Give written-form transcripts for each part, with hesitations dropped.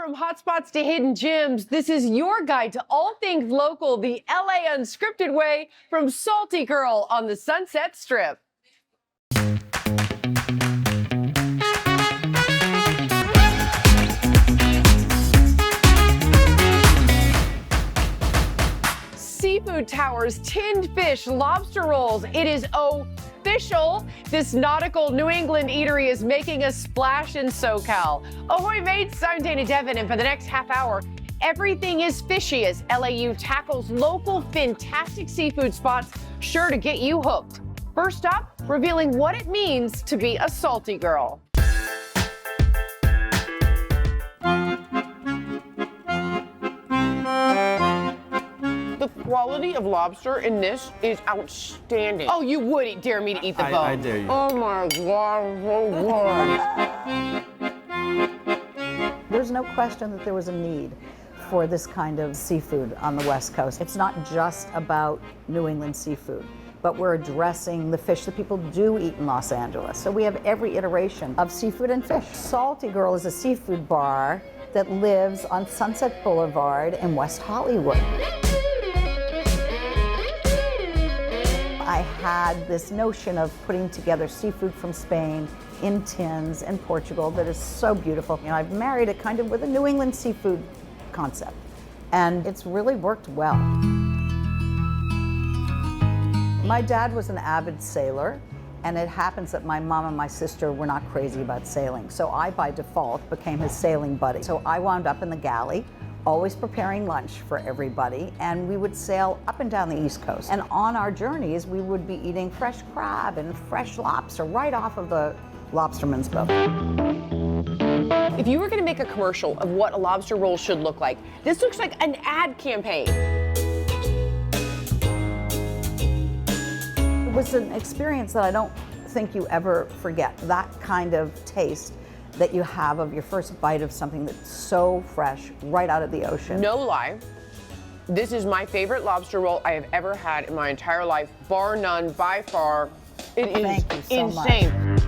From hotspots to hidden gems, this is your guide to all things local, the LA Unscripted way from Salty Girl on the Sunset Strip. Seafood towers, tinned fish, lobster rolls. It is official. This nautical New England eatery is making a splash in SoCal. Ahoy mates, I'm Dana Devin, and for the next half hour, everything is fishy as LAU tackles local fantastic seafood spots sure to get you hooked. First up, revealing what it means to be a salty girl. The quality of lobster in this is outstanding. Oh, you wouldn't dare me to eat the bone. I dare you. Oh my God, so good. There's no question that there was a need for this kind of seafood on the West Coast. It's not just about New England seafood, but we're addressing the fish that people do eat in Los Angeles. So we have every iteration of seafood and fish. Salty Girl is a seafood bar that lives on Sunset Boulevard in West Hollywood. I had this notion of putting together seafood from Spain in tins in Portugal that is so beautiful. You know, I've married it kind of with a New England seafood concept, and it's really worked well. My dad was an avid sailor, and it happens that my mom and my sister were not crazy about sailing, so I, by default, became his sailing buddy. So I wound up in the galley, always preparing lunch for everybody, and we would sail up and down the East Coast. And on our journeys, we would be eating fresh crab and fresh lobster right off of the lobsterman's boat. If you were going to make a commercial of what a lobster roll should look like, this looks like an ad campaign. It was an experience that I don't think you ever forget, that kind of taste that you have of your first bite of something that's so fresh right out of the ocean. No lie, this is my favorite lobster roll I have ever had in my entire life, bar none, by far. It is Thank you so insane. much.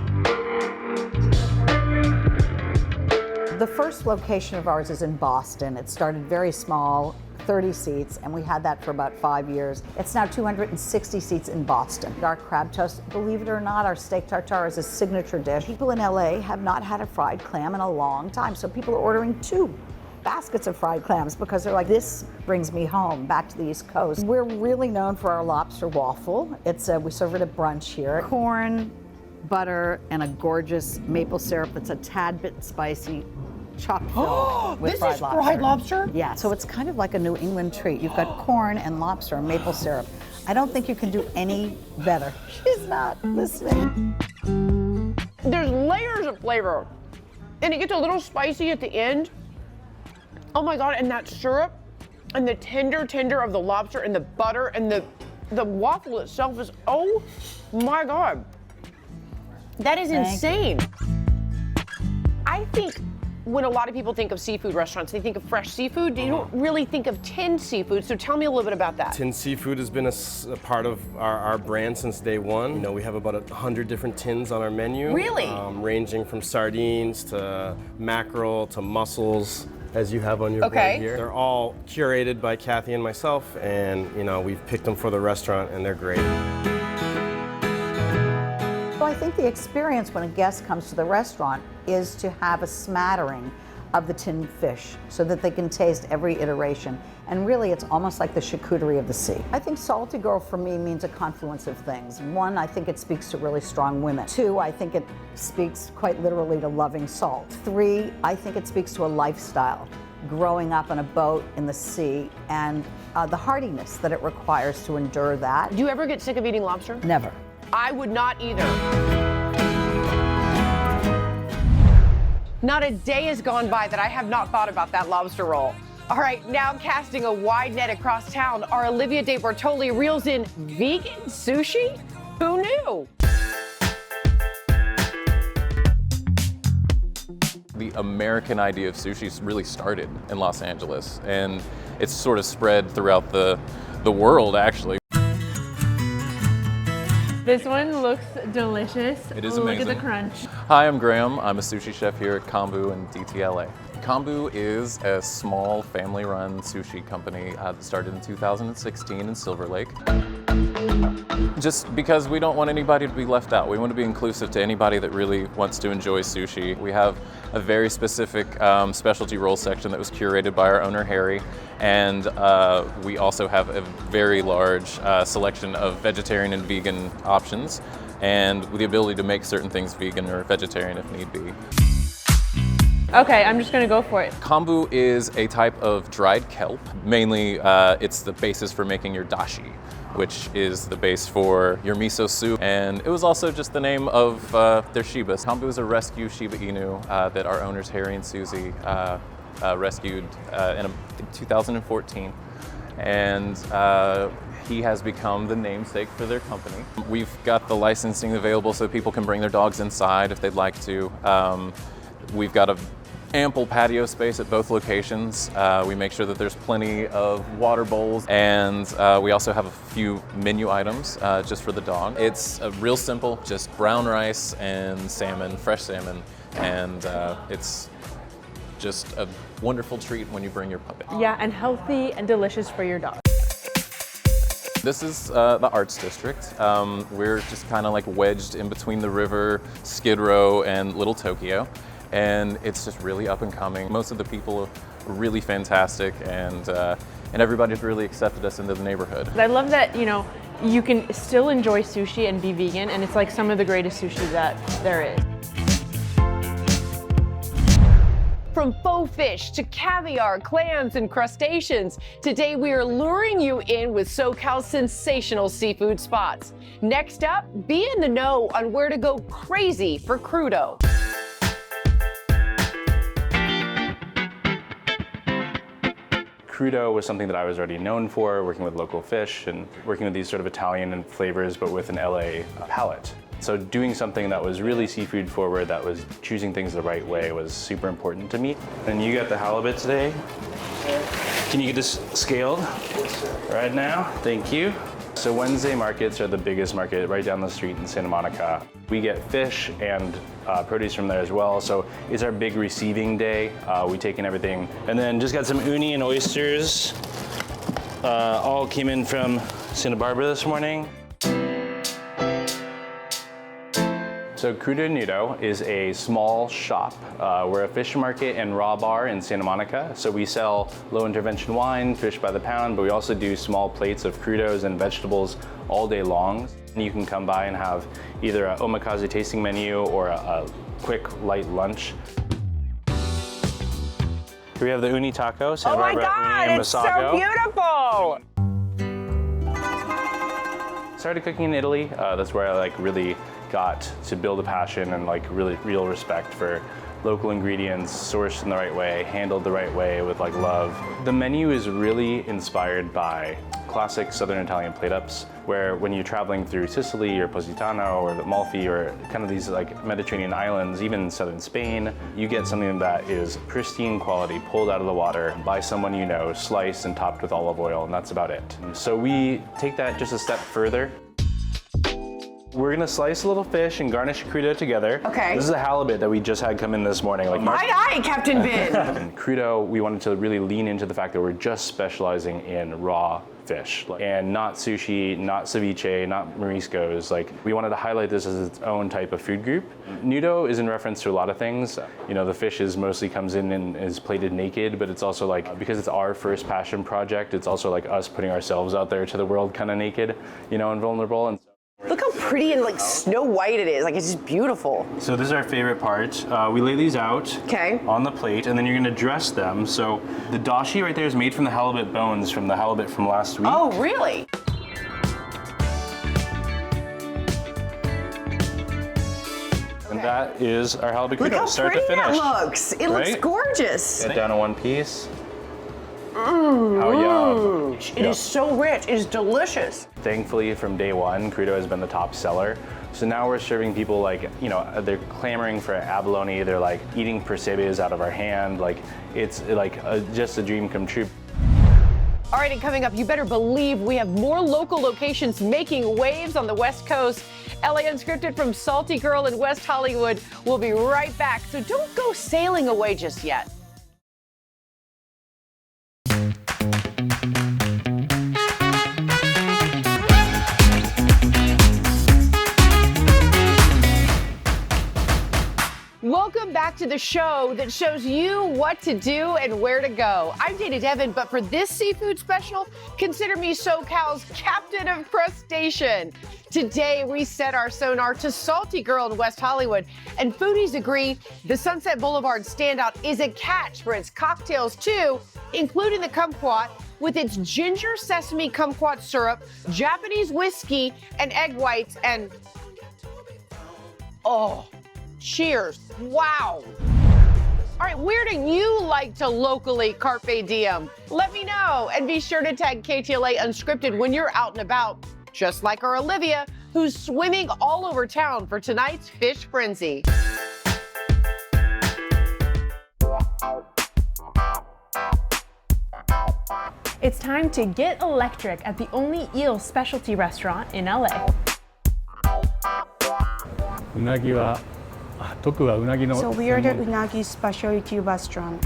The first location of ours is in Boston. It started very small, 30 seats, and we had that for about 5 years. It's now 260 seats in Boston. Our crab toast, believe it or not, our steak tartare is a signature dish. People in LA have not had a fried clam in a long time, so people are ordering 2 baskets of fried clams because they're like, this brings me home, back to the East Coast. We're really known for our lobster waffle. We serve it at brunch here. Corn, butter, and a gorgeous maple syrup that's a tad bit spicy, chock filled with fried lobster. This is fried lobster? Yeah, so it's kind of like a New England treat. You've got corn and lobster and maple syrup. I don't think you can do any better. She's not listening. There's layers of flavor, and it gets a little spicy at the end. Oh my God, and that syrup, and the tender of the lobster, and the butter, and the waffle itself is, oh my God. That is insane. I think when a lot of people think of seafood restaurants, they think of fresh seafood. They don't really think of tinned seafood, so tell me a little bit about that. Tinned seafood has been a part of our brand since day one. You know, we have about 100 different tins on our menu. Really? Ranging from sardines to mackerel to mussels, as you have on your board here. They're all curated by Kathy and myself, and you know, we've picked them for the restaurant, and they're great. So I think the experience when a guest comes to the restaurant is to have a smattering of the tinned fish so that they can taste every iteration. And really, it's almost like the charcuterie of the sea. I think Salty Girl for me means a confluence of things. 1, I think it speaks to really strong women. 2, I think it speaks quite literally to loving salt. 3, I think it speaks to a lifestyle, growing up on a boat in the sea, and the hardiness that it requires to endure that. Do you ever get sick of eating lobster? Never. I would not either. Not a day has gone by that I have not thought about that lobster roll. All right, now casting a wide net across town, our Olivia De Bortoli reels in vegan sushi? Who knew? The American idea of sushi really started in Los Angeles, and it's sort of spread throughout the world, actually. This one looks delicious. It is Look amazing. at the crunch. Hi, I'm Graham. I'm a sushi chef here at Kombu in DTLA. Kombu is a small family-run sushi company that started in 2016 in Silver Lake. Just because we don't want anybody to be left out. We want to be inclusive to anybody that really wants to enjoy sushi. We have a very specific specialty roll section that was curated by our owner, Harry. And we also have a very large selection of vegetarian and vegan options, and with the ability to make certain things vegan or vegetarian if need be. Okay, I'm just gonna go for it. Kombu is a type of dried kelp. Mainly, it's the basis for making your dashi, which is the base for your miso soup. And it was also just the name of their Shiba. Kombu is a rescue Shiba Inu that our owners, Harry and Susie, rescued in 2014. And he has become the namesake for their company. We've got the licensing available so people can bring their dogs inside if they'd like to. We've got a ample patio space at both locations. We make sure that there's plenty of water bowls, and we also have a few menu items just for the dog. It's real simple, just brown rice and salmon, fresh salmon, and it's just a wonderful treat when you bring your puppy. Yeah, and healthy and delicious for your dog. This is the Arts District. We're just kind of like wedged in between the river, Skid Row, and Little Tokyo. And it's just really up and coming. Most of the people are really fantastic, and everybody's really accepted us into the neighborhood. I love that, you know, you can still enjoy sushi and be vegan, and it's like some of the greatest sushi that there is. From faux fish to caviar, clams, and crustaceans, today we are luring you in with SoCal's sensational seafood spots. Next up, be in the know on where to go crazy for crudo. Crudo was something that I was already known for, working with local fish and working with these sort of Italian flavors, but with an LA palate. So doing something that was really seafood forward, that was choosing things the right way, was super important to me. And you got the halibut today. Can you get this scaled right now? Thank you. So Wednesday markets are the biggest market right down the street in Santa Monica. We get fish and produce from there as well, so it's our big receiving day. We take in everything. And then just got some uni and oysters. All came in from Santa Barbara this morning. So Crudo Nudo is a small shop. We're a fish market and raw bar in Santa Monica. So we sell low intervention wine, fish by the pound, but we also do small plates of crudos and vegetables all day long. And you can come by and have either an omakase tasting menu or a quick light lunch. Here we have the uni taco, Santa Barbara uni and it's masago. so beautiful! Started cooking in Italy. That's where I really got to build a passion and really real respect for local ingredients, sourced in the right way, handled the right way with love. The menu is really inspired by classic Southern Italian plate-ups, where when you're traveling through Sicily or Positano or the Amalfi or kind of these Mediterranean islands, even southern Spain, you get something that is pristine quality, pulled out of the water by someone you know, sliced and topped with olive oil, and that's about it. So we take that just a step further. We're gonna slice a little fish and garnish crudo together. Okay. This is a halibut that we just had come in this morning. Aye, Captain Ben. And crudo, we wanted to really lean into the fact that we're just specializing in raw fish and not sushi, not ceviche, not mariscos. We wanted to highlight this as its own type of food group. Nudo is in reference to a lot of things. You know, the fish mostly comes in and is plated naked, but it's also because it's our first passion project, it's also us putting ourselves out there to the world kind of naked, you know, and vulnerable. And Look how pretty and snow white it is. It's just beautiful. so this is our favorite part. We lay these out on the plate, and then you're gonna dress them. So the dashi right there is made from the halibut bones from the halibut from last week. Oh, really? And that is our halibut Look crudo, how start pretty to finish. that looks. It looks gorgeous. Get down to one piece. How yum. It is so rich. It is delicious. Thankfully, from day one, crudo has been the top seller. So now we're serving people they're clamoring for abalone. They're eating percebes out of our hand. It's just a dream come true. All right, and coming up, you better believe we have more local locations making waves on the West Coast. LA Unscripted from Salty Girl in West Hollywood. We'll be right back, so don't go sailing away just yet. Welcome back to the show that shows you what to do and where to go. I'm Dana Devin, but for this seafood special, consider me SoCal's captain of crustacean. Today, we set our sonar to Salty Girl in West Hollywood, and foodies agree the Sunset Boulevard standout is a catch for its cocktails too, including the kumquat with its ginger sesame kumquat syrup, Japanese whiskey, and egg whites, and oh, cheers. Wow. All right, where do you like to locally carpe diem? Let me know, and be sure to tag KTLA Unscripted when you're out and about, just like our Olivia, who's swimming all over town for tonight's Fish Frenzy. It's time to get electric at the only eel specialty restaurant in LA. うなぎは徳はうなぎの So we are the unagi specialty restaurant.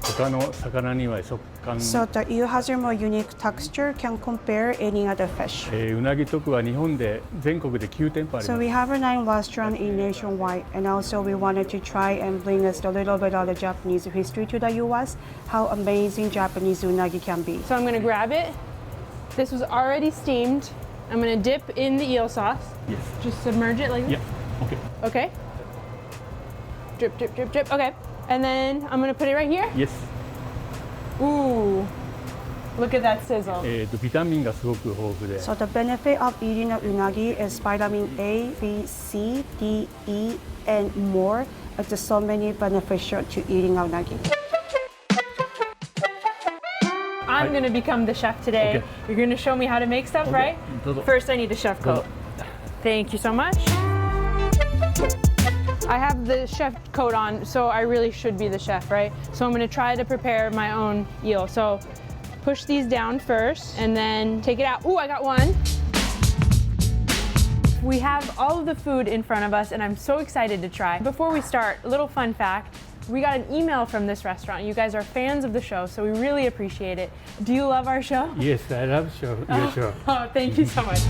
他の魚には食感 So the eel has a more unique texture, can compare any other fish. うなぎ徳は日本で全国で9店舗あり So ます we have a 9 restaurant in nationwide, and also we wanted to try and bring us a little bit of the Japanese history to the US, how amazing Japanese unagi can be. So I'm gonna grab it. This was already steamed. I'm gonna dip in the eel sauce. Yes. Just submerge it like this. Yeah, okay. Okay. Drip, drip, drip, drip. Okay. And then I'm gonna put it right here. Yes. Ooh. Look at that sizzle. ビタミンがすごく豊富で So the benefit of eating a unagi is vitamin A, B, C, D, E, and more. It's just so many beneficial to eating a unagi. I'm gonna become the chef today. Okay. You're gonna show me how to make stuff, right? どうぞ First, I need a chef coat. Thank you so much. I have the chef coat on, so I really should be the chef, right? So I'm gonna try to prepare my own eel. So push these down first and then take it out. Ooh, I got one. We have all of the food in front of us and I'm so excited to try. Before we start, a little fun fact. We got an email from this restaurant. You guys are fans of the show, so we really appreciate it. Do you love our show? Yes, I love show. Yes, sure. Oh, thank you so much.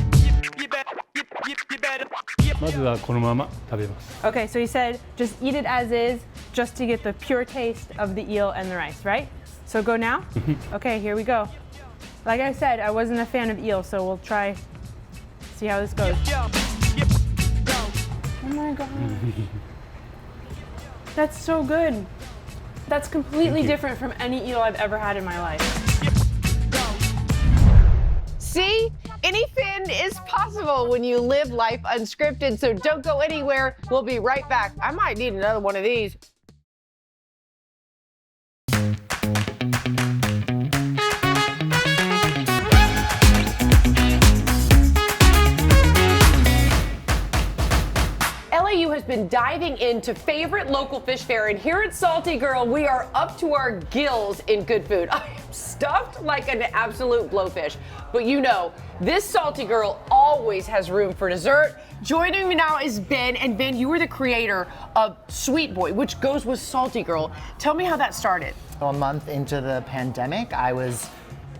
まずはこのまま食べます Okay, so he said just eat it as is, just to get the pure taste of the eel and the rice, right? So go now? Okay, here we go. Like I said, I wasn't a fan of eel, so we'll try, see how this goes. Oh my God. That's so good. That's completely different from any eel I've ever had in my life. See? Anything is possible when you live life unscripted, so don't go anywhere. We'll be right back. I might need another one of these. LAU has been diving into favorite local fish fare, and here at Salty Girl, we are up to our gills in good food. I am stuffed like an absolute blowfish. But you know, this Salty Girl always has room for dessert. Joining me now is Ben, and Ben, you were the creator of Sweet Boy, which goes with Salty Girl. Tell me how that started. A month into the pandemic, I was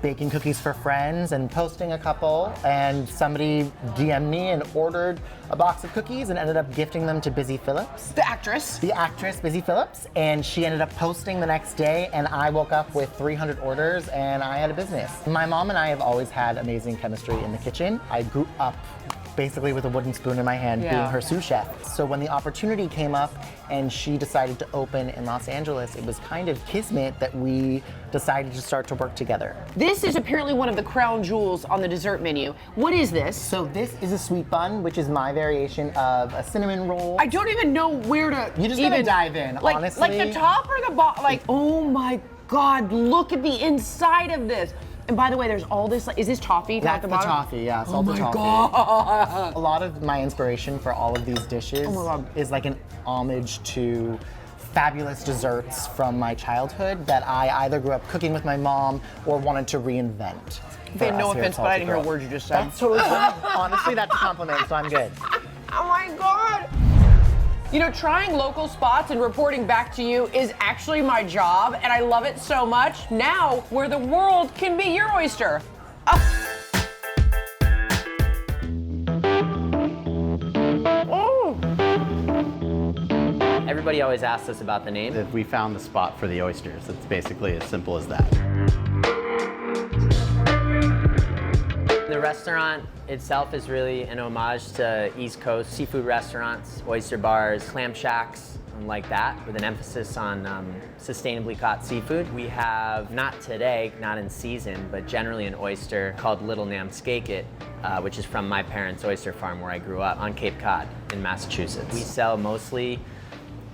baking cookies for friends and posting a couple, and somebody DM'd me and ordered a box of cookies and ended up gifting them to Busy Phillips. The actress. The actress, Busy Phillips, and she ended up posting the next day, and I woke up with 300 orders and I had a business. My mom and I have always had amazing chemistry in the kitchen. I grew up basically with a wooden spoon in my hand, being her sous chef. So when the opportunity came up and she decided to open in Los Angeles, it was kind of kismet that we decided to start to work together. This is apparently one of the crown jewels on the dessert menu. What is this? So this is a sweet bun, which is my variation of a cinnamon roll. I don't even know where to You just even gotta dive in, like, honestly. Like the top or the bottom? Like, oh my God, look at the inside of this. And by the way, there's all this, like, is this toffee? That's the the toffee, yeah, salted toffee. God. A lot of my inspiration for all of these dishes is like an homage to fabulous desserts from my childhood that I either grew up cooking with my mom or wanted to reinvent. Okay, no offense, but I didn't hear a word you just said. That's totally fine. Honestly, that's a compliment, so I'm good. Oh my God. You know, trying local spots and reporting back to you is actually my job, and I love it so much. Now, where the world can be your oyster. Everybody always asks us about the name. If we found the spot for the oysters, it's basically as simple as that. The restaurant itself is really an homage to East Coast seafood restaurants, oyster bars, clam shacks, and like that, with an emphasis on sustainably caught seafood. We have, not today, not in season, but generally an oyster called Little Namskakit, which is from my parents' oyster farm where I grew up on Cape Cod in Massachusetts. We sell mostly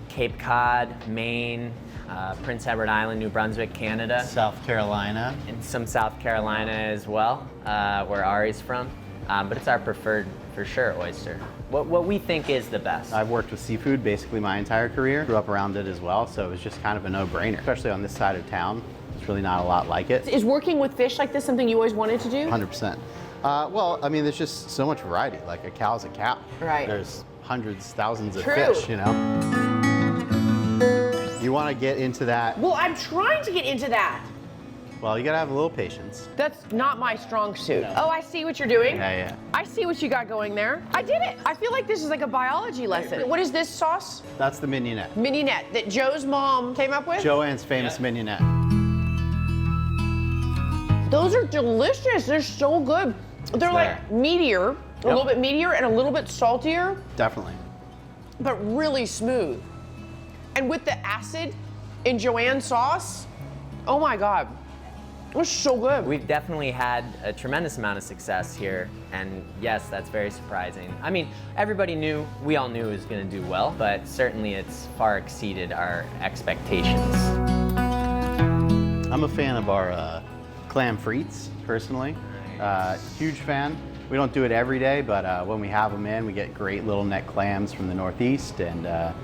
Cape Cod, Maine, Prince Edward Island, New Brunswick, Canada. South Carolina. And some South Carolina as well, where Ari's from. But it's our preferred, for sure, oyster. What we think is the best. I've worked with seafood basically my entire career. Grew up around it as well, so it was just kind of a no-brainer. Especially on this side of town, there's really not a lot like it. Is working with fish like this something you always wanted to do? 100%. Well, I mean, there's just so much variety. Like a cow's a cow. Right. There's hundreds, thousands of True. fish, you know? You want to get into that, Well, I'm trying to get into that. well, you gotta have a little patience. That's not my strong suit. Oh, I see what you're doing. Yeah. I see what you got going there. I did it. I feel like this is like a biology lesson. What is this sauce? That's the mignonette. Mignonette that Joe's mom came up with? Joanne's famous mignonette. Those are delicious. They're so good. They're like meatier, a little bit meatier and a little bit saltier, Definitely. but really smooth. And with the acid in Joanne's sauce, oh my God, it was so good. We've definitely had a tremendous amount of success here, and yes, that's very surprising. I mean, we all knew it was going to do well, but certainly it's far exceeded our expectations. I'm a fan of our clam frites, personally. Huge fan. We don't do it every day, but when we have them in, we get great little neck clams from the Northeast and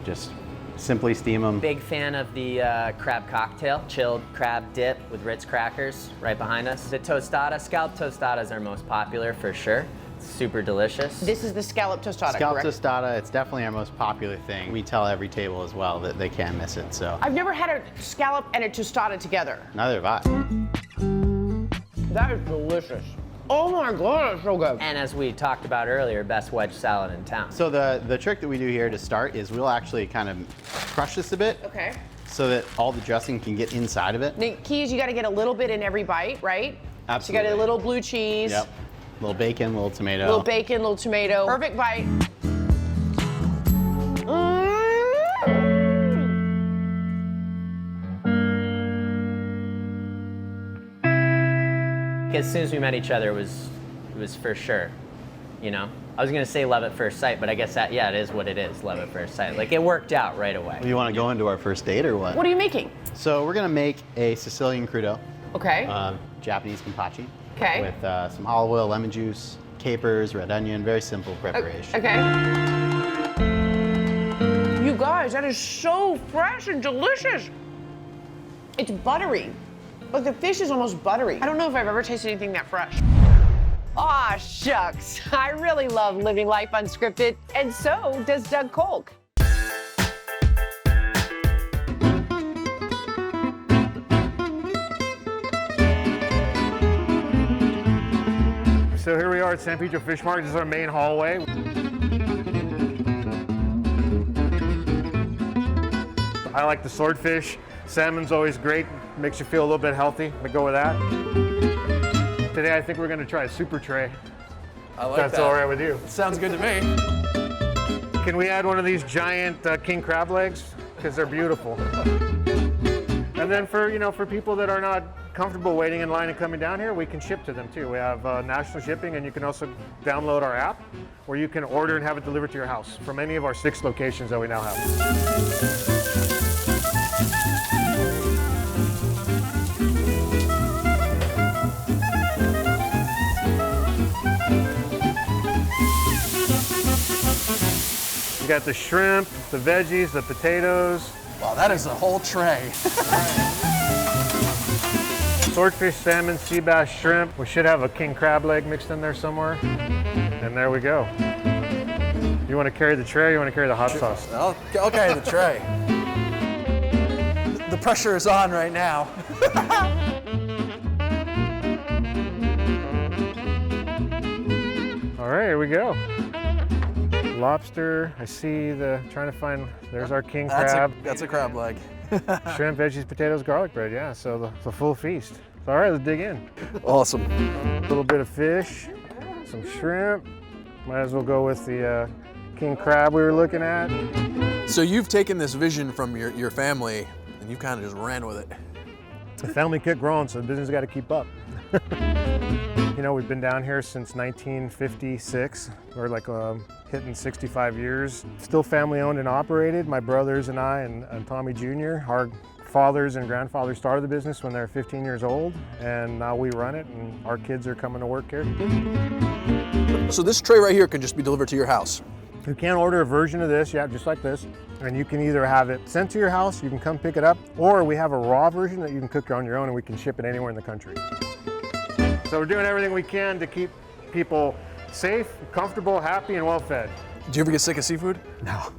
just simply steam them. Big fan of the crab cocktail, chilled crab dip with Ritz crackers right behind us. The tostada, scallop tostada is our most popular for sure. It's super delicious. This is the scallop tostada, Scallop correct? tostada, it's definitely our most popular thing. We tell every table as well that they can't miss it, so. I've never had a scallop and a tostada together. Neither have I. That is delicious. Oh my God, that's so good. And as we talked about earlier, best wedge salad in town. So the trick that we do here to start is we'll actually kind of crush this a bit. Okay. So that all the dressing can get inside of it. The key is you gotta get a little bit in every bite, right? Absolutely. So you got a little blue cheese. Yep. Little bacon, little tomato. Little bacon, little tomato. Perfect bite. As soon as we met each other, it was for sure, you know? I was gonna say love at first sight, but I guess that, yeah, it is what it is, love at first sight. Like, it worked out right away. You want to go into our first date or what? What are you making? So we're gonna make a Sicilian crudo, Okay. Japanese kampachi, Okay. with some olive oil, lemon juice, capers, red onion. Very simple preparation. Okay. You guys, that is so fresh and delicious. It's buttery. Like the fish is almost buttery. I don't know if I've ever tasted anything that fresh. Aw, shucks. I really love living life unscripted, and so does Doug Kolk. So here we are at San Pedro Fish Market. This is our main hallway. I like the swordfish. Salmon's always great. Makes you feel a little bit healthy. We go with that. Today I think we're going to try a super tray. I like That's that. all right with you. Sounds good to me. Can we add one of these giant king crab legs? Because they're beautiful. And then for people that are not comfortable waiting in line and coming down here, we can ship to them too. We have national shipping, and you can also download our app where you can order and have it delivered to your house from any of our 6 locations that we now have. You got the shrimp, the veggies, the potatoes. Wow, that is a whole tray. Swordfish, salmon, sea bass, shrimp. We should have a king crab leg mixed in there somewhere. And there we go. You want to carry the tray or you want to carry the hot sauce? I'll carry the tray. The pressure is on right now. All right, here we go. Lobster, I see trying to find, there's our king crab. That's a crab leg. Shrimp, veggies, potatoes, garlic bread, yeah, so the full feast. So, all right, let's dig in. Awesome. A little bit of fish, some shrimp. Might as well go with the king crab we were looking at. So you've taken this vision from your family and you kind of just ran with it. The family kept growing, so the business got to keep up. You know, we've been down here since 1956. We're like hitting 65 years. Still family owned and operated. My brothers and I and Tommy Jr., our fathers and grandfathers started the business when they were 15 years old, and now we run it, and our kids are coming to work here. So this tray right here can just be delivered to your house? You can order a version of this, yeah, just like this. And you can either have it sent to your house, you can come pick it up, or we have a raw version that you can cook on your own and we can ship it anywhere in the country. So we're doing everything we can to keep people safe, comfortable, happy, and well fed. Do you ever get sick of seafood? No.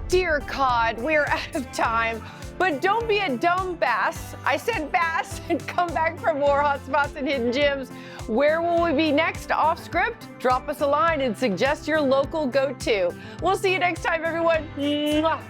Dear Cod, we're out of time. But don't be a dumb bass. I said bass, and come back for more hot spots and hidden gems. Where will we be next off script? Drop us a line and suggest your local go-to. We'll see you next time, everyone. Mwah.